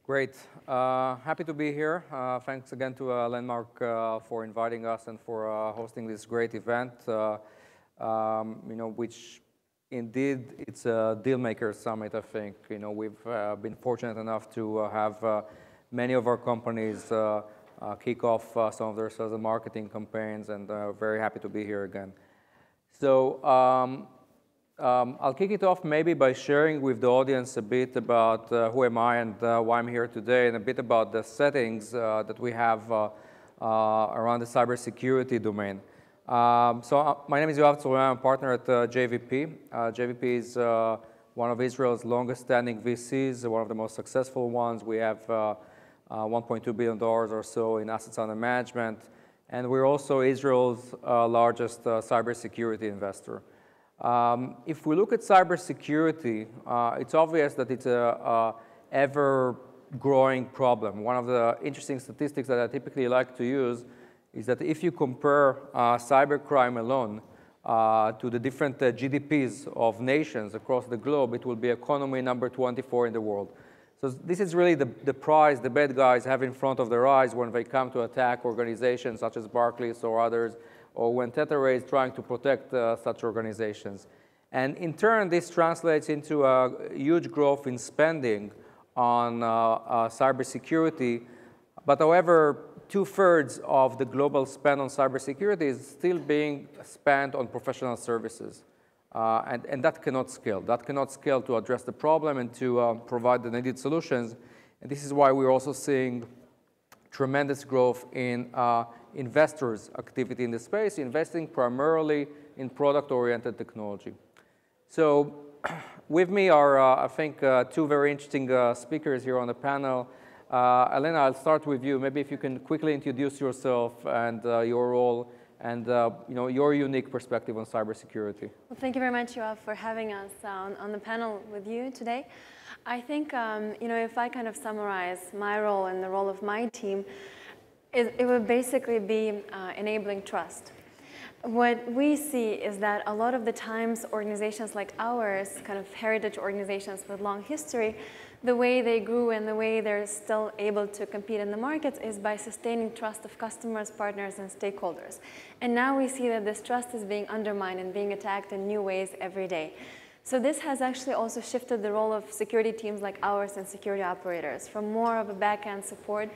Great. Happy to be here. Thanks again to Landmark for inviting us and for hosting this great event, which indeed it's a Dealmakers Summit, I think. We've been fortunate enough to have many of our companies kick off some of their sales and marketing campaigns, and very happy to be here again. So I'll kick it off maybe by sharing with the audience a bit about who am I and why I'm here today, and a bit about the settings that we have around the cybersecurity domain. My name is Yoav, Tzruya. I'm a partner at JVP. JVP is one of Israel's longest-standing VCs, one of the most successful ones. We have $1.2 billion or so in assets under management, and we're also Israel's largest cybersecurity investor. If we look at cybersecurity, it's obvious that it's an ever-growing problem. One of the interesting statistics that I typically like to use is that if you compare cybercrime alone to the different GDPs of nations across the globe, it will be economy number 24 in the world. So this is really the prize the bad guys have in front of their eyes when they come to attack organizations such as Barclays or others, or when ThetaRay is trying to protect such organizations. And in turn, this translates into a huge growth in spending on cybersecurity. But however, 2/3 of the global spend on cybersecurity is still being spent on professional services. And that cannot scale. That cannot scale to address the problem and to provide the needed solutions. And this is why we're also seeing tremendous growth in investors' activity in the space, investing primarily in product-oriented technology. So with me are, I think, two very interesting speakers here on the panel. Elena, I'll start with you. Maybe if you can quickly introduce yourself and your role and your unique perspective on cybersecurity. Well, thank you very much, Yoav, for having us on the panel with you today. I think, if I kind of summarize my role and the role of my team, it would basically be enabling trust. What we see is that a lot of the times organizations like ours, kind of heritage organizations with long history, the way they grew and the way they're still able to compete in the markets is by sustaining trust of customers, partners, and stakeholders. And now we see that this trust is being undermined and being attacked in new ways every day. So this has actually also shifted the role of security teams like ours and security operators from more of a back-end support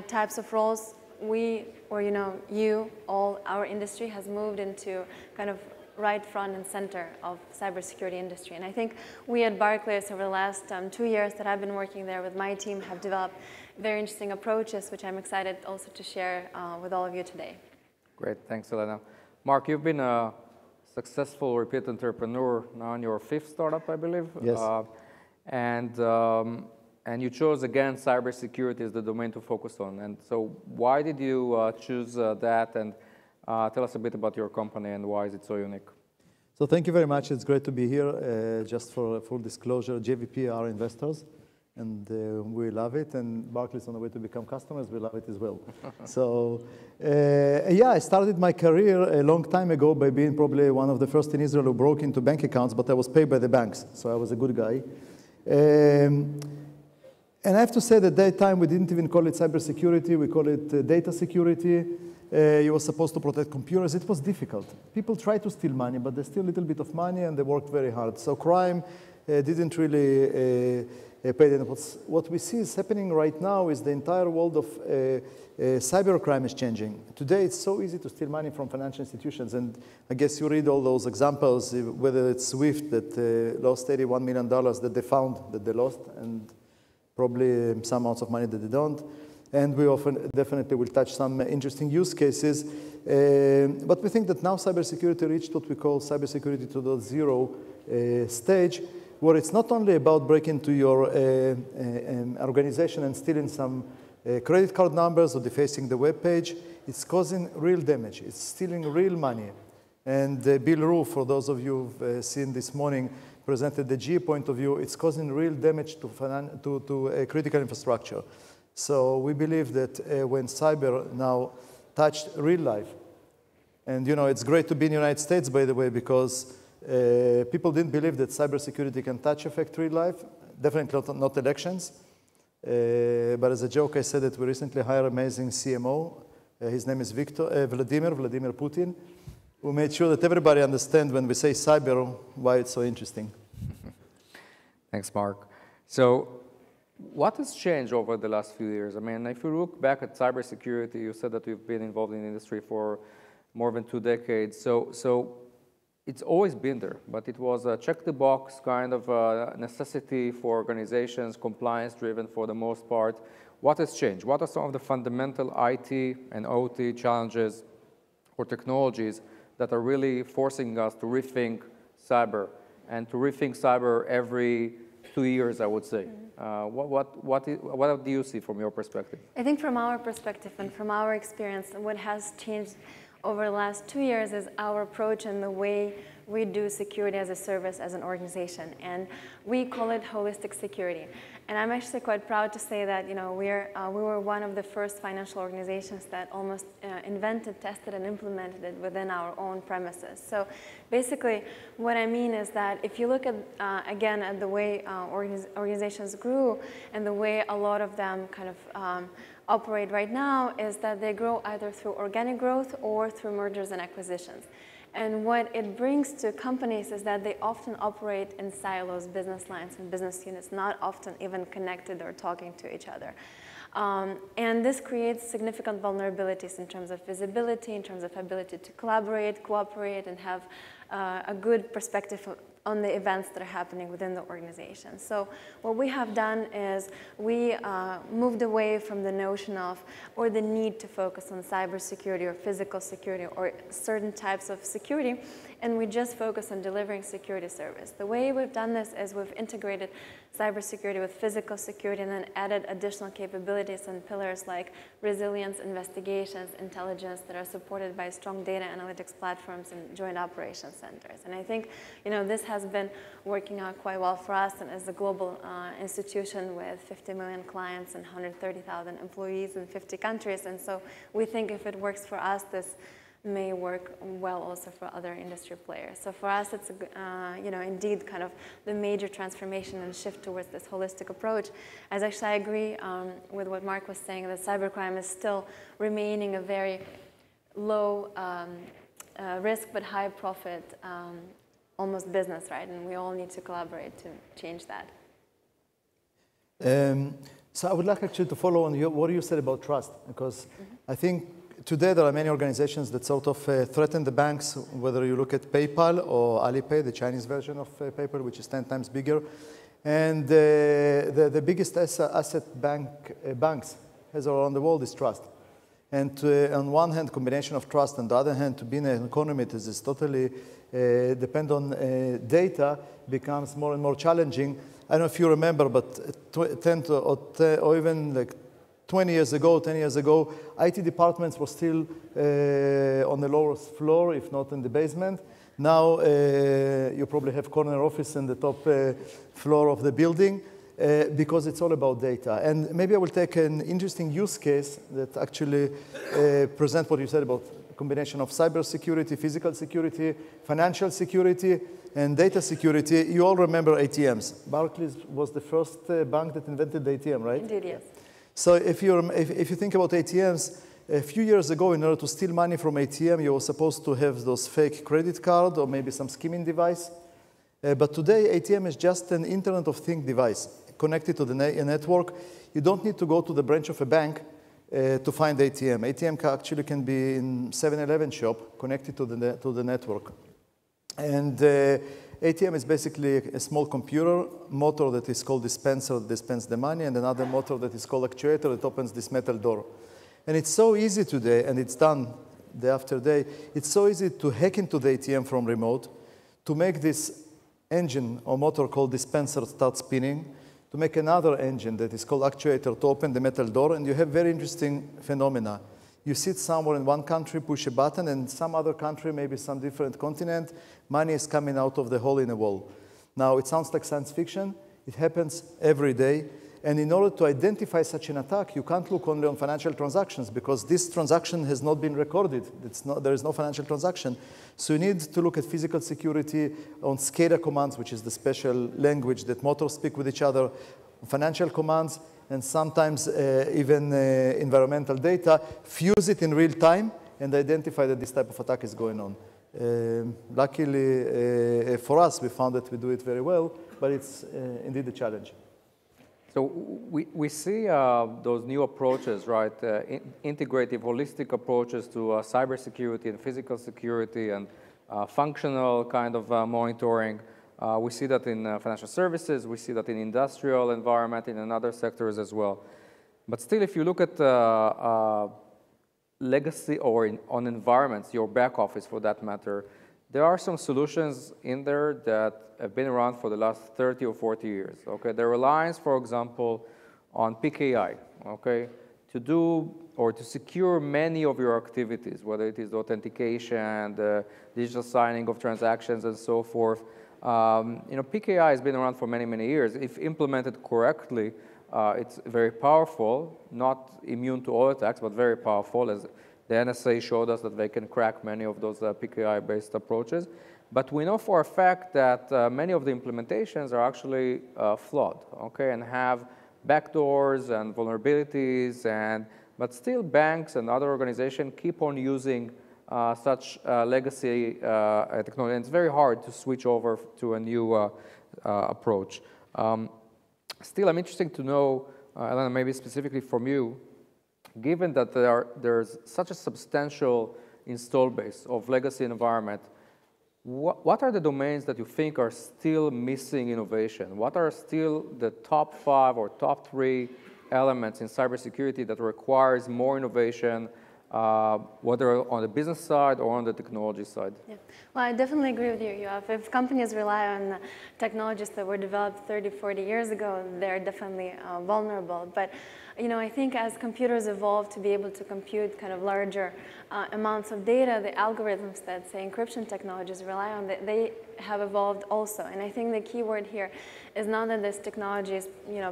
types of roles. Our industry has moved into kind of right front and center of cybersecurity industry. And I think we at Barclays over the last 2 years that I've been working there with my team have developed very interesting approaches, which I'm excited also to share with all of you today. Great, thanks, Elena. Mark, you've been a successful repeat entrepreneur now in your 5th startup, I believe. Yes. And you chose, again, cybersecurity as the domain to focus on. And so why did you choose that? And tell us a bit about your company and why is it so unique? So thank you very much. It's great to be here. Just for full disclosure, JVP are investors, and we love it. And Barclays on the way to become customers, we love it as well. So I started my career a long time ago by being probably one of the first in Israel who broke into bank accounts, but I was paid by the banks, so I was a good guy. And I have to say that at that time, we didn't even call it cybersecurity. We call it data security. You were supposed to protect computers. It was difficult. People tried to steal money, but they steal a little bit of money, and they worked very hard. So crime didn't really pay them. What we see is happening right now is the entire world of cybercrime is changing. Today, it's so easy to steal money from financial institutions. And I guess you read all those examples, whether it's Swift that lost $81 million that they found that they lost, and probably some amounts of money that they don't. And we often definitely will touch some interesting use cases. But we think that now cybersecurity reached what we call cybersecurity 2.0 stage, where it's not only about breaking into your organization and stealing some credit card numbers or defacing the web page. It's causing real damage. It's stealing real money. And Bill Rue, for those of you who've seen this morning, presented the GE point of view. It's causing real damage to critical infrastructure. So we believe that when cyber now touched real life, and it's great to be in the United States, by the way, because people didn't believe that cybersecurity can touch affect real life, definitely not elections. But as a joke, I said that we recently hired an amazing CMO. His name is Vladimir Putin, who made sure that everybody understands when we say cyber, why it's so interesting. Thanks, Mark. So what has changed over the last few years? I mean, if you look back at cybersecurity, you said that you've been involved in the industry for more than 2 decades. So it's always been there, but it was a check-the-box kind of necessity for organizations, compliance-driven for the most part. What has changed? What are some of the fundamental IT and OT challenges or technologies that are really forcing us to rethink cyber, and to rethink cyber every 2 years, I would say? What do you see from your perspective? I think from our perspective and from our experience, what has changed over the last 2 years is our approach and the way we do security as a service as an organization. And we call it holistic security. And I'm actually quite proud to say that, we were one of the first financial organizations that almost invented, tested, and implemented it within our own premises. So basically, what I mean is that if you look at, again, at the way organizations grew and the way a lot of them kind of operate right now, is that they grow either through organic growth or through mergers and acquisitions. And what it brings to companies is that they often operate in silos, business lines and business units, not often even connected or talking to each other. And this creates significant vulnerabilities in terms of visibility, in terms of ability to collaborate, cooperate, and have a good perspective on the events that are happening within the organization. So what we have done is we moved away from the notion of, or the need to focus on cybersecurity or physical security or certain types of security, and we just focus on delivering security service. The way we've done this is we've integrated cybersecurity with physical security and then added additional capabilities and pillars like resilience, investigations, intelligence that are supported by strong data analytics platforms and joint operations centers. And I think, this has been working out quite well for us, and as a global institution with 50 million clients and 130,000 employees in 50 countries. And so we think if it works for us, this may work well also for other industry players. So for us, it's indeed kind of the major transformation and shift towards this holistic approach. As actually I agree with what Mark was saying, that cybercrime is still remaining a very low risk but high profit almost business, right? And we all need to collaborate to change that. So I would like actually to follow on what you said about trust, because I think today there are many organizations that sort of threaten the banks, whether you look at PayPal or Alipay, the Chinese version of PayPal, which is 10 times bigger. And the biggest asset banks has around the world is trust. And on one hand, combination of trust, and the other hand, to be in an economy that is totally depend on data becomes more and more challenging. I don't know if you remember, but 10 or even like 10 years ago, IT departments were still on the lowest floor, if not in the basement. Now you probably have corner office in the top floor of the building because it's all about data. And maybe I will take an interesting use case that actually present what you said about combination of cybersecurity, physical security, financial security, and data security. You all remember ATMs. Barclays was the first bank that invented the ATM, right? Indeed, yes. So if you think about ATMs, a few years ago, in order to steal money from ATM, you were supposed to have those fake credit card or maybe some skimming device. But today, ATM is just an Internet of Things device connected to the network. You don't need to go to the branch of a bank to find ATM. ATM actually can be in 7-Eleven shop connected to the network. And ATM is basically a small computer motor that is called dispenser that dispenses the money, and another motor that is called actuator that opens this metal door. And it's so easy today, and it's done day after day, it's so easy to hack into the ATM from remote, to make this engine or motor called dispenser start spinning, to make another engine that is called actuator to open the metal door, and you have very interesting phenomena. You sit somewhere in one country, push a button, and some other country, maybe some different continent, money is coming out of the hole in the wall. Now, it sounds like science fiction. It happens every day. And in order to identify such an attack, you can't look only on financial transactions because this transaction has not been recorded. There is no financial transaction. So you need to look at physical security on SCADA commands, which is the special language that motors speak with each other, financial commands, and sometimes even environmental data, fuse it in real time, and identify that this type of attack is going on. Luckily for us, we found that we do it very well, but it's indeed a challenge. So we see those new approaches, right? Integrative, holistic approaches to cybersecurity and physical security and functional kind of monitoring. We see that in financial services. We see that in industrial environment and in other sectors as well. But still, if you look at legacy or on environments, your back office for that matter, there are some solutions in there that have been around for the last 30 or 40 years, okay? The reliance, for example, on PKI, okay? To do or to secure many of your activities, whether it is the authentication, the digital signing of transactions and so forth. PKI has been around for many, many years. If implemented correctly, it's very powerful, not immune to all attacks, but very powerful, as the NSA showed us that they can crack many of those PKI-based approaches. But we know for a fact that many of the implementations are actually flawed, okay, and have backdoors and vulnerabilities, but still banks and other organizations keep on using such legacy technology, and it's very hard to switch over to a new approach. Still, I'm interested to know, Elena, maybe specifically from you, given that there's such a substantial install base of legacy environment, what are the domains that you think are still missing innovation? What are still the top 5 or top 3 elements in cybersecurity that requires more innovation, whether on the business side or on the technology side? Yeah. Well, I definitely agree with you, Yoav. If companies rely on technologies that were developed 30, 40 years ago, they're definitely vulnerable. But I think as computers evolve to be able to compute kind of larger amounts of data, the algorithms that, say, encryption technologies rely on, they have evolved also. And I think the key word here is not that this technology is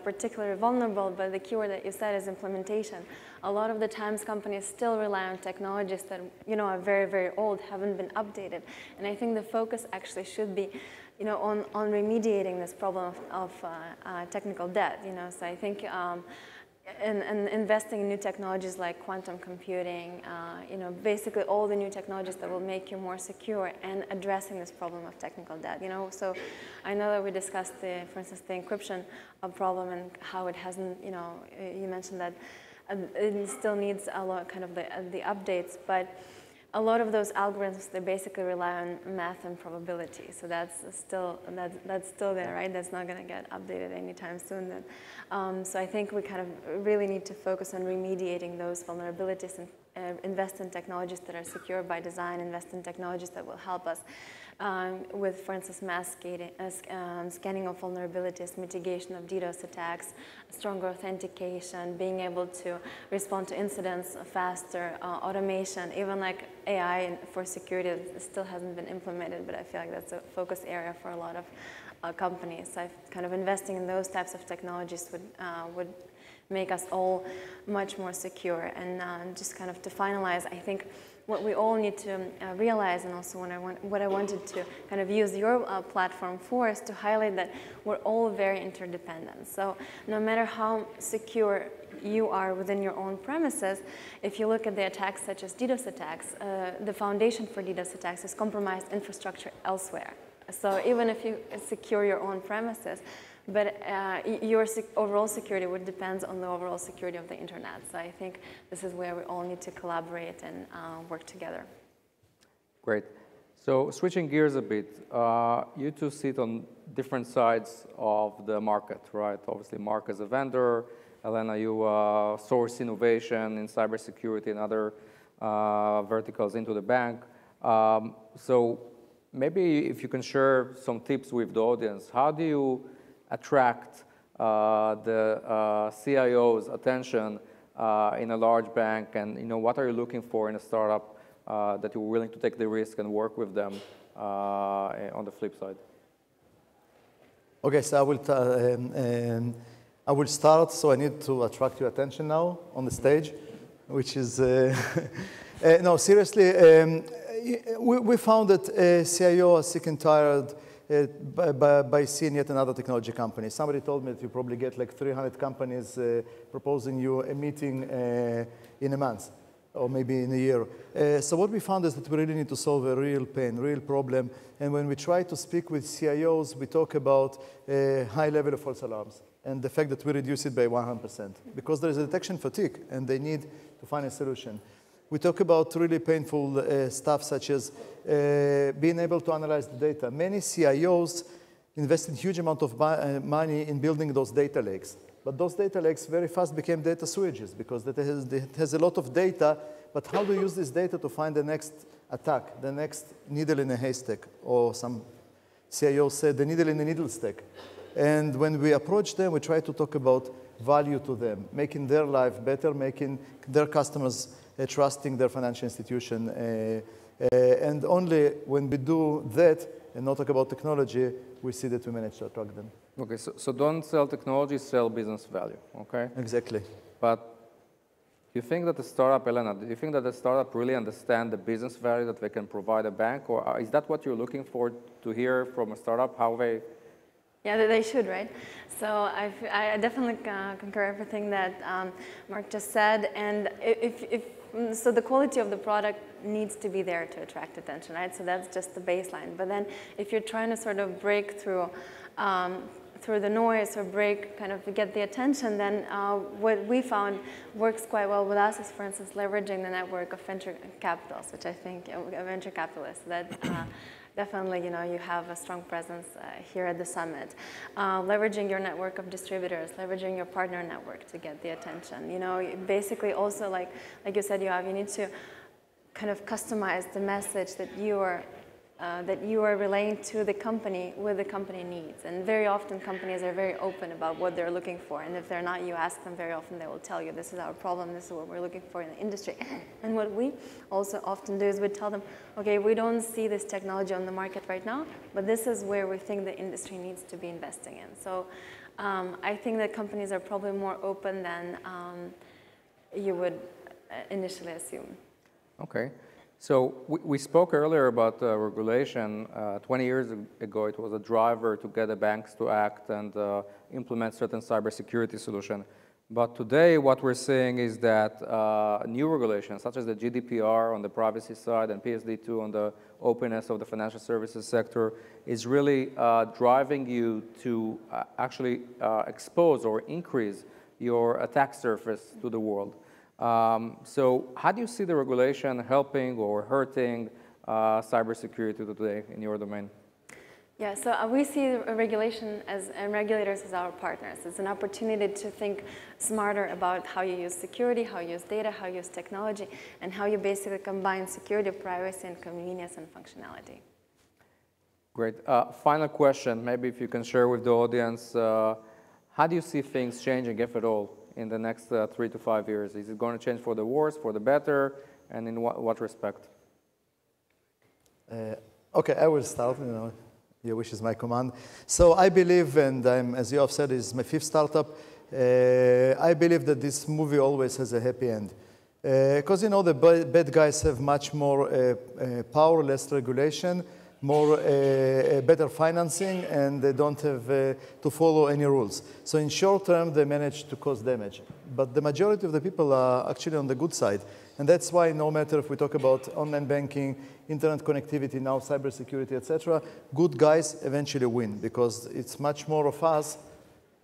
particularly vulnerable, but the key word that you said is implementation. A lot of the times companies still rely on technologies that are very, very old, haven't been updated. And I think the focus actually should be on remediating this problem of technical debt. So I think and investing in new technologies like quantum computing, basically all the new technologies that will make you more secure and addressing this problem of technical debt. So I know that we discussed, for instance, the encryption problem and how it hasn't, you mentioned that it still needs a lot kind of the updates, but a lot of those algorithms, they basically rely on math and probability. So that's still there, right? That's not going to get updated anytime soon. Then. So I think we kind of really need to focus on remediating those vulnerabilities and invest in technologies that are secure by design, invest in technologies that will help us with, for instance, mass scanning of vulnerabilities, mitigation of DDoS attacks, stronger authentication, being able to respond to incidents faster, automation, even like AI for security still hasn't been implemented, but I feel like that's a focus area for a lot of companies. So kind of investing in those types of technologies would make us all much more secure. And just kind of to finalize, I think what we all need to realize, and also what I wanted to kind of use your platform for, is to highlight that we're all very interdependent. So no matter how secure you are within your own premises, if you look at the attacks such as DDoS attacks, the foundation for DDoS attacks is compromised infrastructure elsewhere. So even if you secure your own premises, but your overall security would depend on the overall security of the internet. So I think this is where we all need to collaborate and work together. Great. So switching gears a bit, you two sit on different sides of the market, right? Obviously, Mark as a vendor, Elena, you source innovation in cybersecurity and other verticals into the bank. So maybe if you can share some tips with the audience, how do you attract the CIO's attention in a large bank, and what are you looking for in a startup that you're willing to take the risk and work with them on the flip side? Okay, so I will start. So I need to attract your attention now on the stage, which is no, seriously. We found that CIO are sick and tired by seeing yet another technology company. Somebody told me that you probably get like 300 companies proposing you a meeting in a month, or maybe in a year. So what we found is that we really need to solve a real pain, real problem. And when we try to speak with CIOs, we talk about a high level of false alarms and the fact that we reduce it by 100%, because there is a detection fatigue and they need to find a solution. We talk about really painful stuff such as being able to analyze the data. Many CIOs invest a huge amount of money in building those data lakes. But those data lakes very fast became data sewages because it has a lot of data, but how do you use this data to find the next attack, the next needle in a haystack, or some CIOs said the needle in a needle stack. And when we approach them, we try to talk about value to them, making their life better, making their customers trusting their financial institution. And only when we do that and not talk about technology, we see that we manage to attract them. Okay, so don't sell technology, sell business value, okay? Exactly. But do you think that the startup, Elena, do you think that the startup really understand the business value that they can provide a bank? Or is that what you're looking for to hear from a startup, how they... Yeah, they should, right? So I definitely concur everything that Mark just said. And so the quality of the product needs to be there to attract attention, right? So that's just the baseline. But then if you're trying to sort of break through the noise or get the attention, then what we found works quite well with us is, for instance, leveraging the network of venture capitals, which I think, venture capitalists, that definitely, you have a strong presence here at the summit. Leveraging your network of distributors, leveraging your partner network to get the attention. Basically also, like you said, Yoav, you need to kind of customize the message that you are relaying to the company with the company needs. And very often companies are very open about what they're looking for. And if they're not, you ask them, very often they will tell you, this is our problem, this is what we're looking for in the industry. And what we also often do is we tell them, okay, we don't see this technology on the market right now, but this is where we think the industry needs to be investing in. So I think that companies are probably more open than you would initially assume. Okay. So we spoke earlier about regulation. 20 years ago, it was a driver to get the banks to act and implement certain cybersecurity solution. But today, what we're seeing is that new regulations, such as the GDPR on the privacy side and PSD2 on the openness of the financial services sector, is really driving you to actually expose or increase your attack surface to the world. So how do you see the regulation helping or hurting cybersecurity today in your domain? Yeah, so we see regulation and regulators as our partners. It's an opportunity to think smarter about how you use security, how you use data, how you use technology, and how you basically combine security, privacy, and convenience and functionality. Great. Final question, maybe if you can share with the audience, how do you see things changing, if at all, in the next 3 to 5 years? Is it going to change for the worse, for the better, and in what respect? Okay, I will start. Your wish is my command. So I believe, and as Yoav said, it's my 5th startup. I believe that this movie always has a happy end. Because, the bad guys have much more power, less regulation, more better financing, and they don't have to follow any rules. So in short term, they manage to cause damage. But the majority of the people are actually on the good side. And that's why no matter if we talk about online banking, internet connectivity, now cybersecurity, etc., good guys eventually win because it's much more of us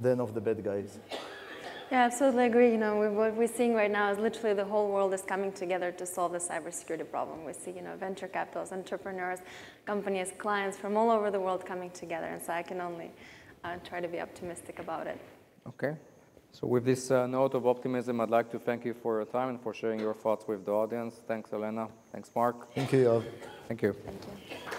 than of the bad guys. Yeah, I absolutely agree. What we're seeing right now is literally the whole world is coming together to solve the cybersecurity problem. We see, venture capitals, entrepreneurs, companies, clients from all over the world coming together. And so I can only try to be optimistic about it. Okay. So with this note of optimism, I'd like to thank you for your time and for sharing your thoughts with the audience. Thanks, Elena. Thanks, Mark. Thank you, Yoav. Thank you. Thank you.